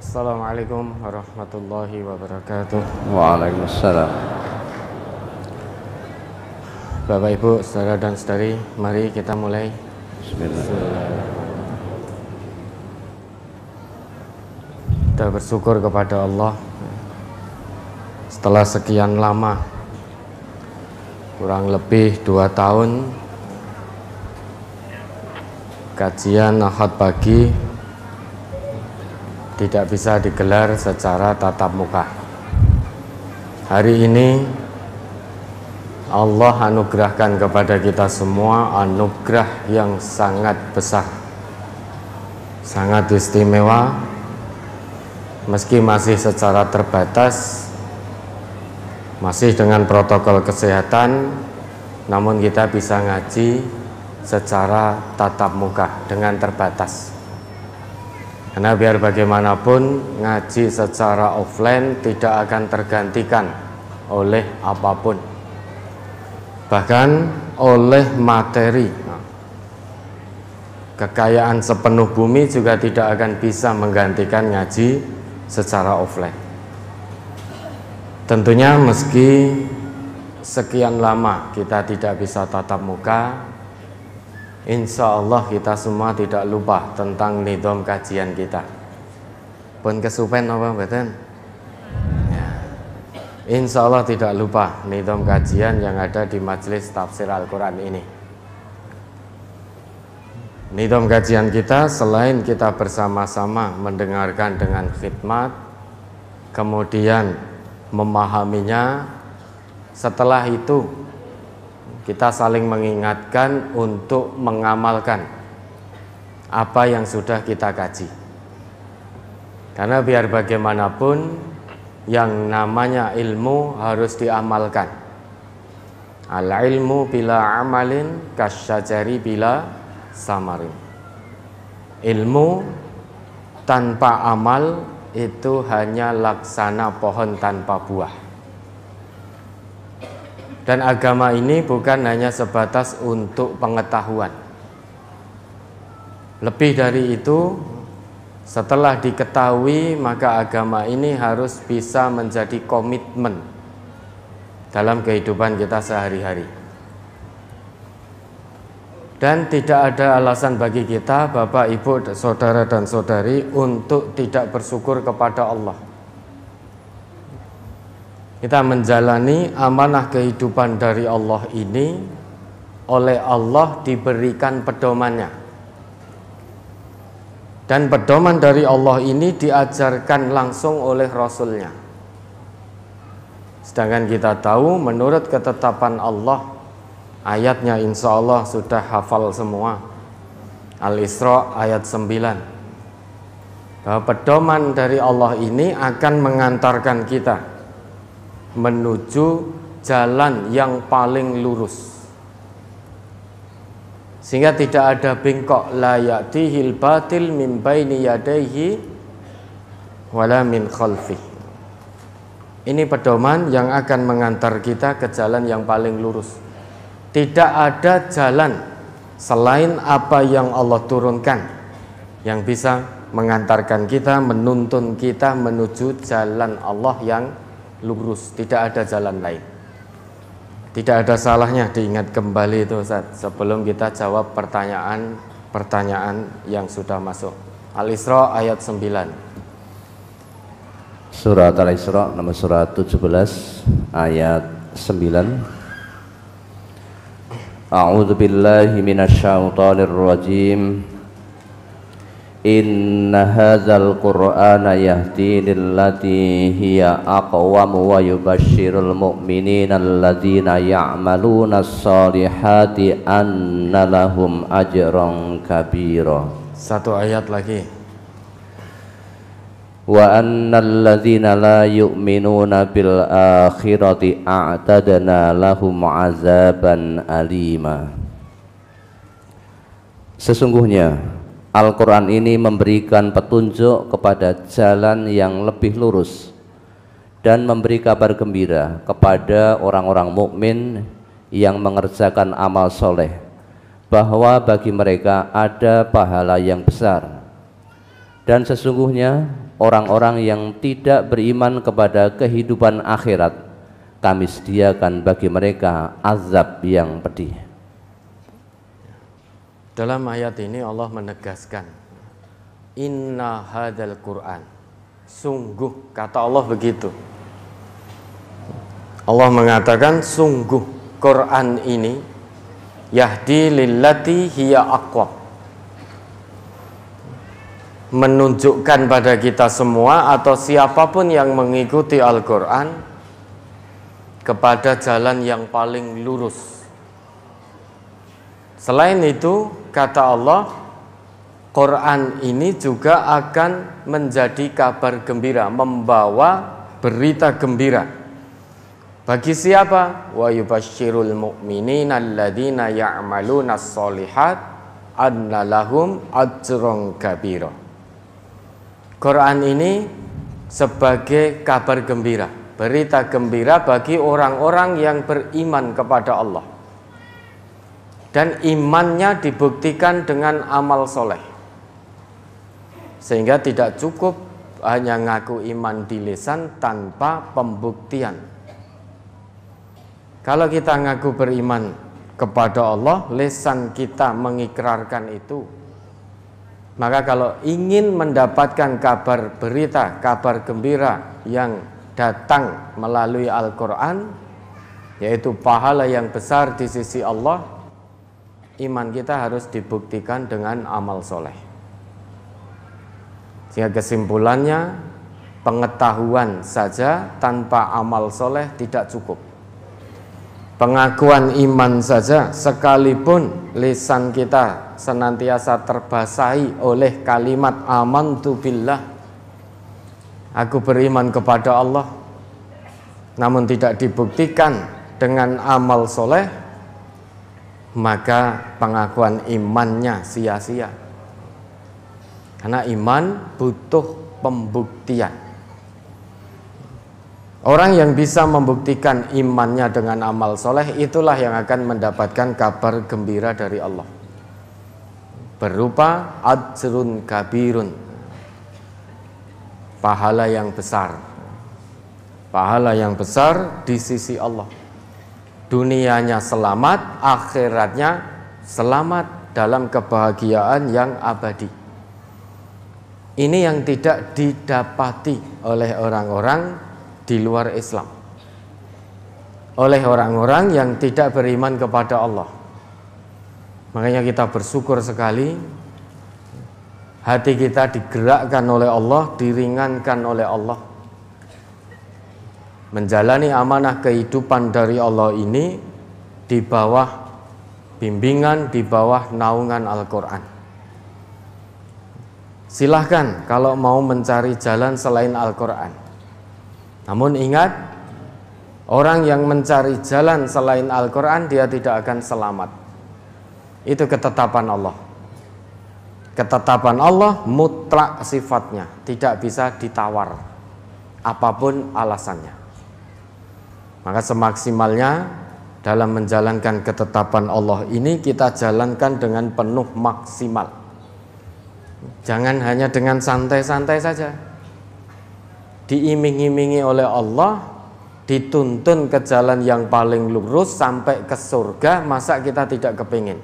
Assalamualaikum warahmatullahi wabarakatuh. Waalaikumsalam. Bapak Ibu, saudara dan saudari, mari kita mulai. Bismillahirrahmanirrahim. Kita bersyukur kepada Allah setelah sekian lama, kurang lebih 2 tahun, kajian Ahad pagi tidak bisa digelar secara tatap muka. Hari ini Allah anugerahkan kepada kita semua anugerah yang sangat besar, sangat istimewa. Meski masih secara terbatas, masih dengan protokol kesehatan, namun kita bisa ngaji secara tatap muka dengan terbatas. Karena biar bagaimanapun ngaji secara offline tidak akan tergantikan oleh apapun, bahkan oleh materi. Kekayaan sepenuh bumi juga tidak akan bisa menggantikan ngaji secara offline. Tentunya meski sekian lama kita tidak bisa tatap muka, insya Allah kita semua tidak lupa tentang nidom kajian kita. Pun kesupen apa mboten? Ya. Insya Allah tidak lupa nidom kajian yang ada di majelis tafsir Al-Quran ini. Nidom kajian kita selain kita bersama-sama mendengarkan dengan khidmat, kemudian memahaminya, setelah itu kita saling mengingatkan untuk mengamalkan apa yang sudah kita kaji. Karena biar bagaimanapun yang namanya ilmu harus diamalkan. Al-ilmu bila amalin kasyajari bila samarin. Ilmu tanpa amal itu hanya laksana pohon tanpa buah. Dan agama ini bukan hanya sebatas untuk pengetahuan. Lebih dari itu, setelah diketahui, maka agama ini harus bisa menjadi komitmen dalam kehidupan kita sehari-hari. Dan tidak ada alasan bagi kita, Bapak, Ibu, saudara dan saudari, untuk tidak bersyukur kepada Allah. Kita menjalani amanah kehidupan dari Allah ini, oleh Allah diberikan pedomannya. Dan pedoman dari Allah ini diajarkan langsung oleh Rasulnya. Sedangkan kita tahu menurut ketetapan Allah, ayatnya insya Allah sudah hafal semua. Al-Isra ayat 9. Bahwa pedoman dari Allah ini akan mengantarkan kita menuju jalan yang paling lurus, sehingga tidak ada bengkok. La ya'tihil batil min baini yadayhi wala min khalfih. Ini pedoman yang akan mengantar kita ke jalan yang paling lurus. Tidak ada jalan selain apa yang Allah turunkan yang bisa mengantarkan kita, menuntun kita menuju jalan Allah yang lurus. Tidak ada jalan lain. Tidak ada salahnya diingat kembali itu, Ustaz, sebelum kita jawab pertanyaan yang sudah masuk. Al-Isra ayat 9. Surat Al-Isra nomor surat 17 ayat 9. A'udzu billahi minasyaitonir rajim. Inna hadzal qur'ana yahdi lillati hiya aqwam wa yubashshirul mu'minina alladzina ya'maluna sholihati anna lahum ajran kabira. Satu ayat lagi. Wa annal ladzina la yu'minuna bil akhirati a'tadna lahum 'adzaban alima. Sesungguhnya Al-Quran ini memberikan petunjuk kepada jalan yang lebih lurus dan memberi kabar gembira kepada orang-orang mukmin yang mengerjakan amal soleh, bahwa bagi mereka ada pahala yang besar. Dan sesungguhnya orang-orang yang tidak beriman kepada kehidupan akhirat, kami sediakan bagi mereka azab yang pedih. Dalam ayat ini Allah menegaskan, inna hadzal Qur'an, sungguh, kata Allah begitu. Allah mengatakan sungguh Quran ini yahdi lillati hiya aqwam, menunjukkan pada kita semua atau siapapun yang mengikuti Al-Quran kepada jalan yang paling lurus. Selain itu, kata Allah, Quran ini juga akan menjadi kabar gembira, membawa berita gembira. Bagi siapa? Wa yubasyirul mu'minina alladzina ya'malunas sholihat anna lahum ajrun kabira. Quran ini sebagai kabar gembira, berita gembira bagi orang-orang yang beriman kepada Allah. Dan imannya dibuktikan dengan amal soleh. Sehingga tidak cukup hanya ngaku iman di lisan tanpa pembuktian. Kalau kita ngaku beriman kepada Allah, lisan kita mengikrarkan itu, maka kalau ingin mendapatkan kabar berita, kabar gembira yang datang melalui Al-Quran, yaitu pahala yang besar di sisi Allah, iman kita harus dibuktikan dengan amal soleh. Sehingga kesimpulannya, pengetahuan saja tanpa amal soleh tidak cukup. Pengakuan iman saja, sekalipun lisan kita senantiasa terbasahi oleh kalimat amantu billah, aku beriman kepada Allah, namun tidak dibuktikan dengan amal soleh, maka pengakuan imannya sia-sia. Karena iman butuh pembuktian. Orang yang bisa membuktikan imannya dengan amal soleh, itulah yang akan mendapatkan kabar gembira dari Allah, berupa ajrun kabirun, pahala yang besar. Pahala yang besar di sisi Allah. Dunianya selamat, akhiratnya selamat dalam kebahagiaan yang abadi. Ini yang tidak didapati oleh orang-orang di luar Islam, oleh orang-orang yang tidak beriman kepada Allah. Makanya kita bersyukur sekali, hati kita digerakkan oleh Allah, diringankan oleh Allah, menjalani amanah kehidupan dari Allah ini di bawah bimbingan, di bawah naungan Al-Quran. Silahkan kalau mau mencari jalan selain Al-Quran. Namun ingat, orang yang mencari jalan selain Al-Quran, dia tidak akan selamat. Itu ketetapan Allah. Ketetapan Allah mutlak sifatnya, tidak bisa ditawar apapun alasannya. Maka semaksimalnya dalam menjalankan ketetapan Allah ini, kita jalankan dengan penuh maksimal. Jangan hanya dengan santai-santai saja. Diiming-imingi oleh Allah, dituntun ke jalan yang paling lurus sampai ke surga, masa kita tidak kepingin?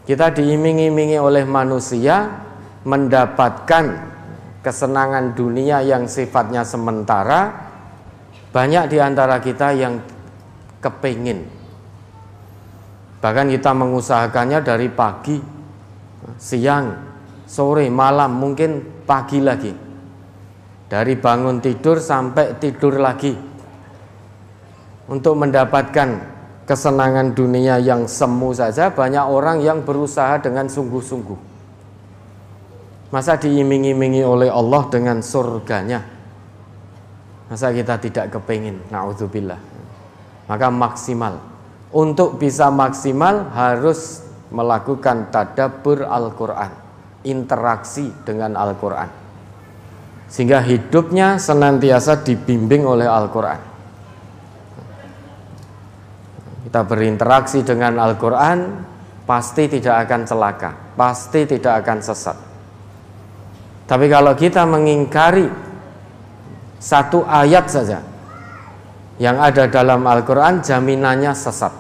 Kita diiming-imingi oleh manusia mendapatkan kesenangan dunia yang sifatnya sementara. Banyak di antara kita yang kepingin, bahkan kita mengusahakannya dari pagi, siang, sore, malam, mungkin pagi lagi. Dari bangun tidur sampai tidur lagi, untuk mendapatkan kesenangan dunia yang semu saja banyak orang yang berusaha dengan sungguh-sungguh. Masa diiming-imingi oleh Allah dengan surganya, masa kita tidak kepingin? Na'udzubillah. Maka maksimal. Untuk bisa maksimal harus melakukan tadabbur Al-Quran, interaksi dengan Al-Quran, sehingga hidupnya senantiasa dibimbing oleh Al-Quran. Kita berinteraksi dengan Al-Quran, pasti tidak akan celaka, pasti tidak akan sesat. Tapi kalau kita mengingkari satu ayat saja yang ada dalam Al-Quran, jaminannya sesat.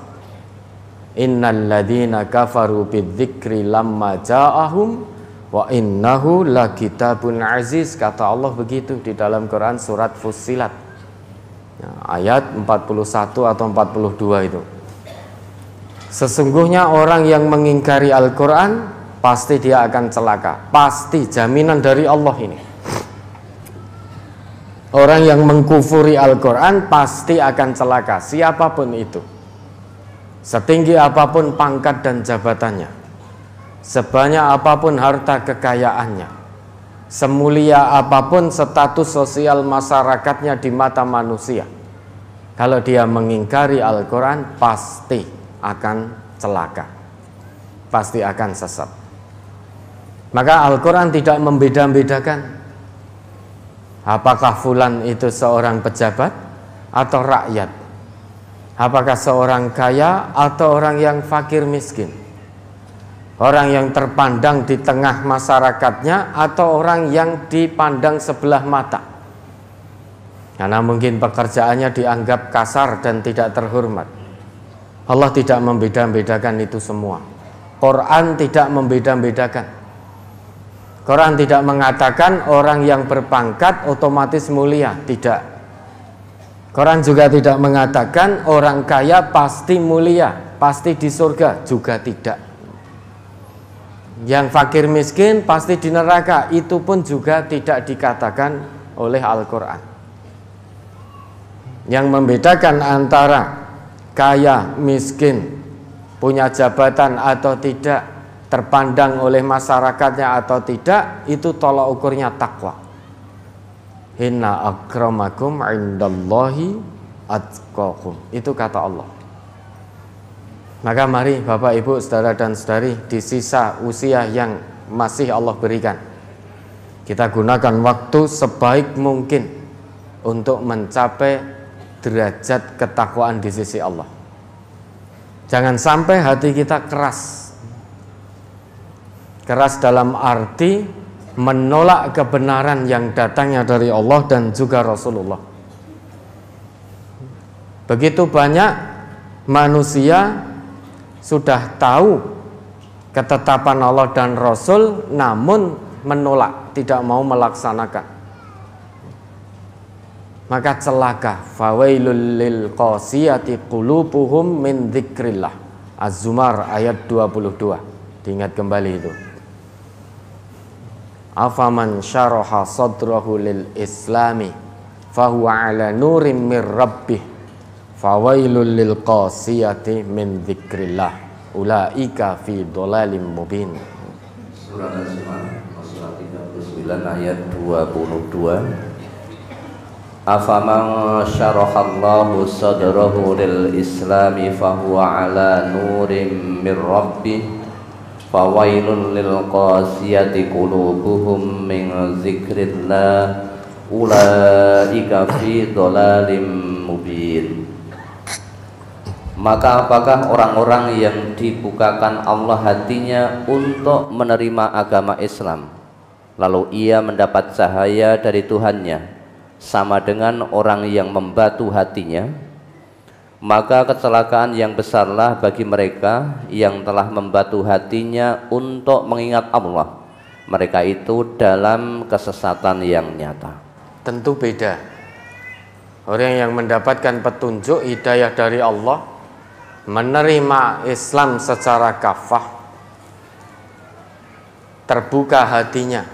Innal ladzina kafaru bidzikri lamma ja'ahum wa innahu lakitabun aziz. Kata Allah begitu di dalam Quran surat Fussilat, ayat 41 atau 42 itu. Sesungguhnya orang yang mengingkari Al-Quran pasti dia akan celaka. Pasti, jaminan dari Allah ini. Orang yang mengkufuri Al-Quran pasti akan celaka, siapapun itu, setinggi apapun pangkat dan jabatannya, sebanyak apapun harta kekayaannya, semulia apapun status sosial masyarakatnya di mata manusia. Kalau dia mengingkari Al-Quran pasti akan celaka, pasti akan sesat. Maka Al-Quran tidak membeda-bedakan apakah fulan itu seorang pejabat atau rakyat, apakah seorang kaya atau orang yang fakir miskin, orang yang terpandang di tengah masyarakatnya atau orang yang dipandang sebelah mata, karena mungkin pekerjaannya dianggap kasar dan tidak terhormat. Allah tidak membeda-bedakan itu semua. Quran tidak membeda-bedakan. Quran tidak mengatakan orang yang berpangkat otomatis mulia, tidak. Quran juga tidak mengatakan orang kaya pasti mulia, pasti di surga, juga tidak. Yang fakir miskin pasti di neraka, itu pun juga tidak dikatakan oleh Al-Quran. Yang membedakan antara kaya, miskin, punya jabatan atau tidak, terpandang oleh masyarakatnya atau tidak, itu tolak ukurnya takwa. Inna akramakum indallahi atqakum, itu kata Allah. Maka mari Bapak Ibu, saudara dan saudari, di sisa usia yang masih Allah berikan, kita gunakan waktu sebaik mungkin untuk mencapai derajat ketakwaan di sisi Allah. Jangan sampai hati kita keras dalam arti menolak kebenaran yang datangnya dari Allah dan juga Rasulullah. Begitu banyak manusia sudah tahu ketetapan Allah dan Rasul, namun menolak, tidak mau melaksanakan. Maka celaka. Fawailul lil qasiyati qulubuhum min dzikrillah. Az-Zumar ayat 22. Diingat kembali itu. Afaman syaraha sadrahu lil islami fahuwa ala nurim mir rabbih fawailul lil qasiyati min dzikrillah ulaika fi dhalalim mubin. Surah Az-Zumar surah 39 ayat 22. Afaman syarahallahu sadrahu lil islami fahuwa ala nurim mir rabbih fawailun lil qasiyati qulubuhum min dzikrillah ulaika fi dhalalim mubin. Maka apakah orang-orang yang dibukakan Allah hatinya untuk menerima agama Islam, lalu ia mendapat cahaya dari Tuhannya, sama dengan orang yang membatu hatinya? Maka kecelakaan yang besarlah bagi mereka yang telah membatu hatinya untuk mengingat Allah. Mereka itu dalam kesesatan yang nyata. Tentu beda. Orang yang mendapatkan petunjuk hidayah dari Allah, menerima Islam secara kafah, terbuka hatinya,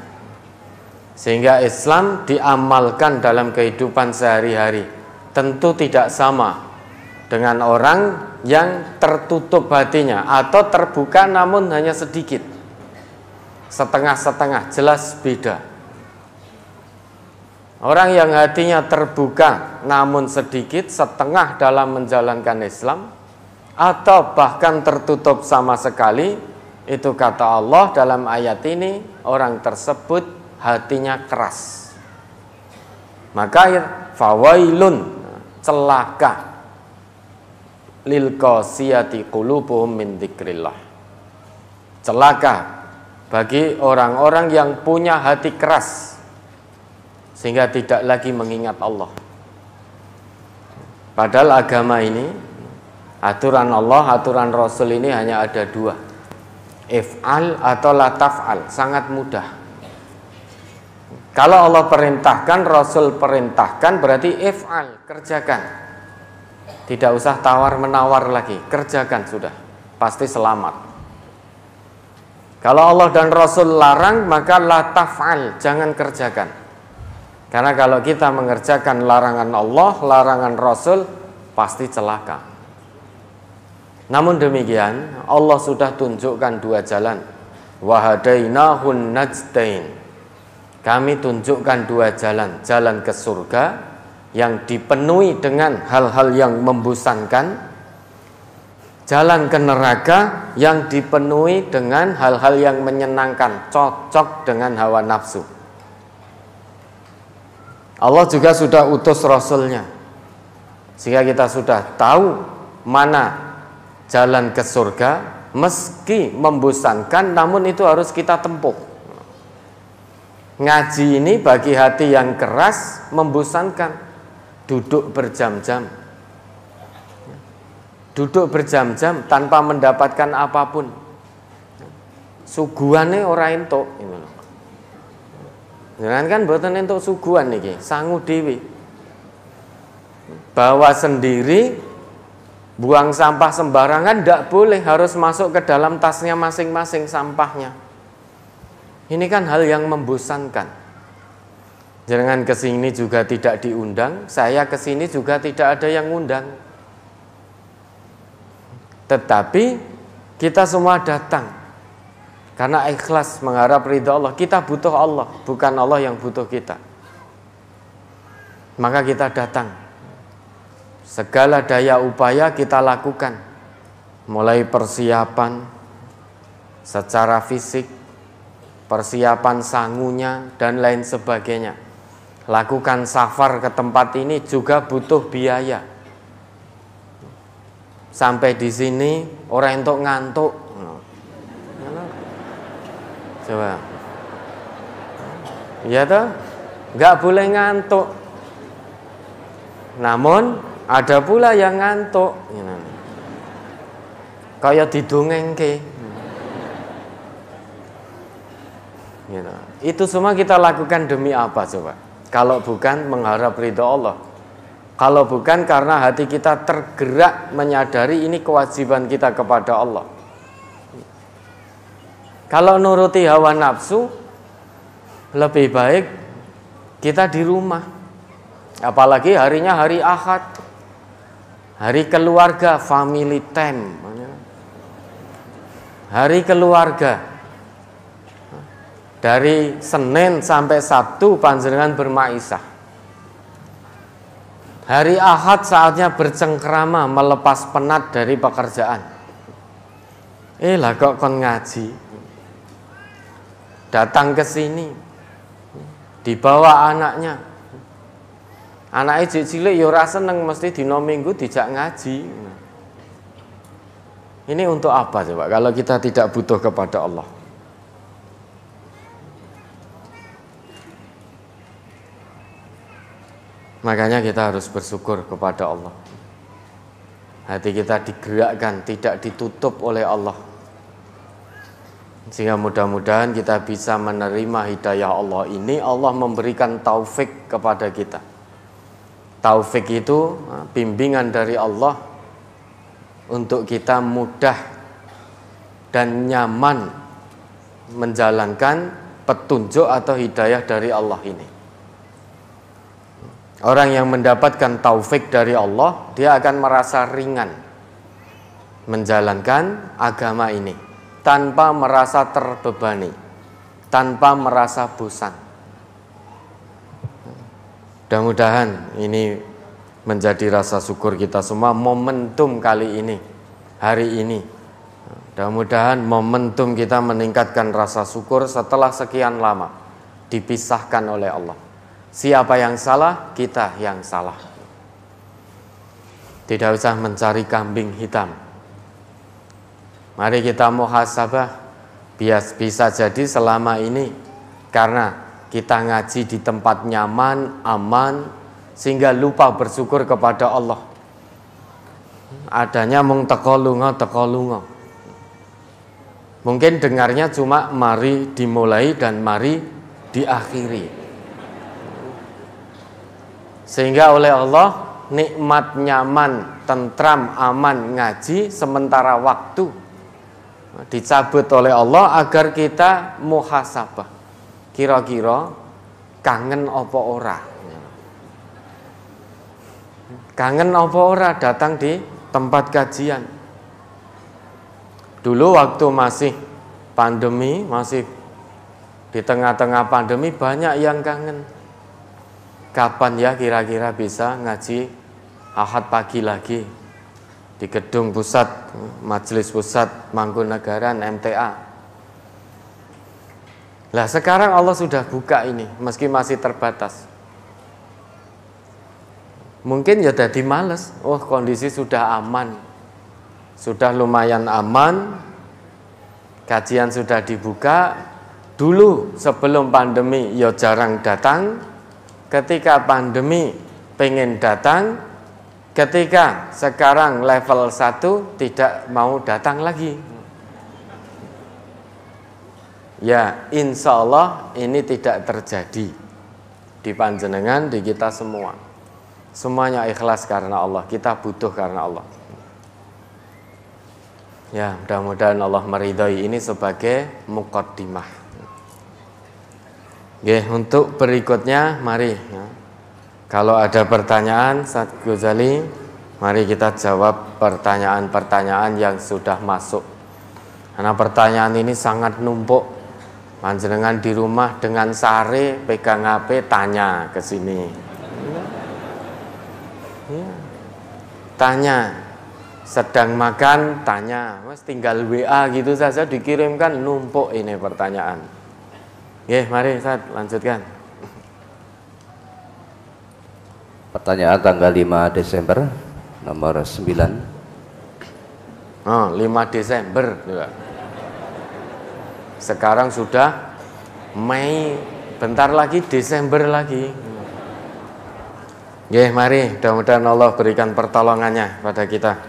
sehingga Islam diamalkan dalam kehidupan sehari-hari, tentu tidak sama dengan orang yang tertutup hatinya atau terbuka namun hanya sedikit, setengah-setengah, jelas beda. Orang yang hatinya terbuka namun sedikit, setengah dalam menjalankan Islam, atau bahkan tertutup sama sekali, itu kata Allah dalam ayat ini, orang tersebut hatinya keras. Maka fawailun, celaka, lil qasiyati qulubuhum min dzikrillah, celaka bagi orang-orang yang punya hati keras sehingga tidak lagi mengingat Allah. Padahal agama ini, aturan Allah, aturan Rasul ini hanya ada dua, if'al atau la taf'al, sangat mudah. Kalau Allah perintahkan, Rasul perintahkan, berarti if'al, kerjakan. Tidak usah tawar-menawar lagi, kerjakan sudah, pasti selamat. Kalau Allah dan Rasul larang, maka la taf'al, jangan kerjakan. Karena kalau kita mengerjakan larangan Allah, larangan Rasul, pasti celaka. Namun demikian, Allah sudah tunjukkan dua jalan. Wa hadainahun najdain. Kami tunjukkan dua jalan, jalan ke surga yang dipenuhi dengan hal-hal yang membosankan, jalan ke neraka yang dipenuhi dengan hal-hal yang menyenangkan, cocok dengan hawa nafsu. Allah juga sudah utus Rasulnya, sehingga kita sudah tahu mana jalan ke surga, meski membosankan, namun itu harus kita tempuh. Ngaji ini bagi hati yang keras membosankan, duduk berjam-jam. Duduk berjam-jam tanpa mendapatkan apapun. Suguhane ora entuk ngono. Jangan kan mboten entuk suguhan niki, sangu dewi. Bawa sendiri, buang sampah sembarangan ndak boleh, harus masuk ke dalam tasnya masing-masing sampahnya. Ini kan hal yang membosankan. Jangan kesini juga tidak diundang, saya kesini juga tidak ada yang undang. Tetapi kita semua datang karena ikhlas mengharap ridha Allah. Kita butuh Allah, bukan Allah yang butuh kita. Maka kita datang. Segala daya upaya kita lakukan. Mulai persiapan secara fisik, persiapan sangunya, dan lain sebagainya. Lakukan safar ke tempat ini juga butuh biaya. Sampai di sini orang entuk ngantuk. Coba. Iya toh? Enggak boleh ngantuk. Namun ada pula yang ngantuk. Kayak didongengke. Gitu. Itu semua kita lakukan demi apa coba? Kalau bukan mengharap ridha Allah. Kalau bukan karena hati kita tergerak menyadari ini kewajiban kita kepada Allah. Kalau nuruti hawa nafsu, lebih baik kita di rumah. Apalagi harinya hari Ahad, hari keluarga, family time. Hari keluarga. Dari Senin sampai Sabtu panjenengan bermaisah. Hari Ahad saatnya bercengkrama, melepas penat dari pekerjaan. Lah kok kon ngaji? Datang ke sini, dibawa anaknya. Anaknya cilik ya ora seneng, mesti dina Minggu dijak ngaji. Ini untuk apa coba kalau kita tidak butuh kepada Allah? Makanya kita harus bersyukur kepada Allah. Hati kita digerakkan, tidak ditutup oleh Allah. Sehingga mudah-mudahan kita bisa menerima hidayah Allah ini. Allah memberikan taufik kepada kita. Taufik itu bimbingan dari Allah untuk kita mudah dan nyaman menjalankan petunjuk atau hidayah dari Allah ini. Orang yang mendapatkan taufik dari Allah, dia akan merasa ringan menjalankan agama ini tanpa merasa terbebani, tanpa merasa bosan. Mudah-mudahan ini menjadi rasa syukur kita semua, momentum kali ini, hari ini. Mudah-mudahan momentum kita meningkatkan rasa syukur setelah sekian lama dipisahkan oleh Allah. Siapa yang salah? Kita yang salah. Tidak usah mencari kambing hitam. Mari kita muhasabah, Bisa jadi selama ini karena kita ngaji di tempat nyaman, aman, sehingga lupa bersyukur kepada Allah. Adanya mung teko lunga. Mungkin dengarnya cuma mari dimulai dan mari diakhiri. Sehingga oleh Allah nikmat, nyaman, tentram, aman ngaji sementara waktu dicabut oleh Allah agar kita muhasabah. Kira-kira kangen apa ora? Kangen apa ora datang di tempat kajian? Dulu waktu masih pandemi, masih di tengah-tengah pandemi, banyak yang kangen. Kapan ya kira-kira bisa ngaji Ahad pagi lagi di gedung pusat, Majelis Pusat Mangkunegaran MTA. Lah sekarang Allah sudah buka ini, meski masih terbatas. Mungkin ya jadi males. Oh, kondisi sudah aman, sudah lumayan aman, kajian sudah dibuka. Dulu sebelum pandemi ya jarang datang, ketika pandemi pengen datang, ketika sekarang level 1 tidak mau datang lagi. Ya, insya Allah ini tidak terjadi di panjenengan, di kita semua. Semuanya ikhlas karena Allah, kita butuh karena Allah. Ya, mudah-mudahan Allah meridhai ini sebagai muqaddimah. Oke, untuk berikutnya mari ya. Kalau ada pertanyaan, Ustaz Ghazali, mari kita jawab pertanyaan-pertanyaan yang sudah masuk. Karena pertanyaan ini sangat numpuk. Panjenengan di rumah dengan sare pegang HP tanya ke sini. Ya. Tanya, sedang makan tanya, Mas tinggal WA gitu saja dikirimkan, numpuk ini pertanyaan. Oke, mari Ustaz lanjutkan. Pertanyaan tanggal 5 Desember nomor 9. Oh, 5 Desember juga. Sekarang sudah Mei, bentar lagi Desember lagi. Oke, mari mudah-mudahan Allah berikan pertolongannya pada kita.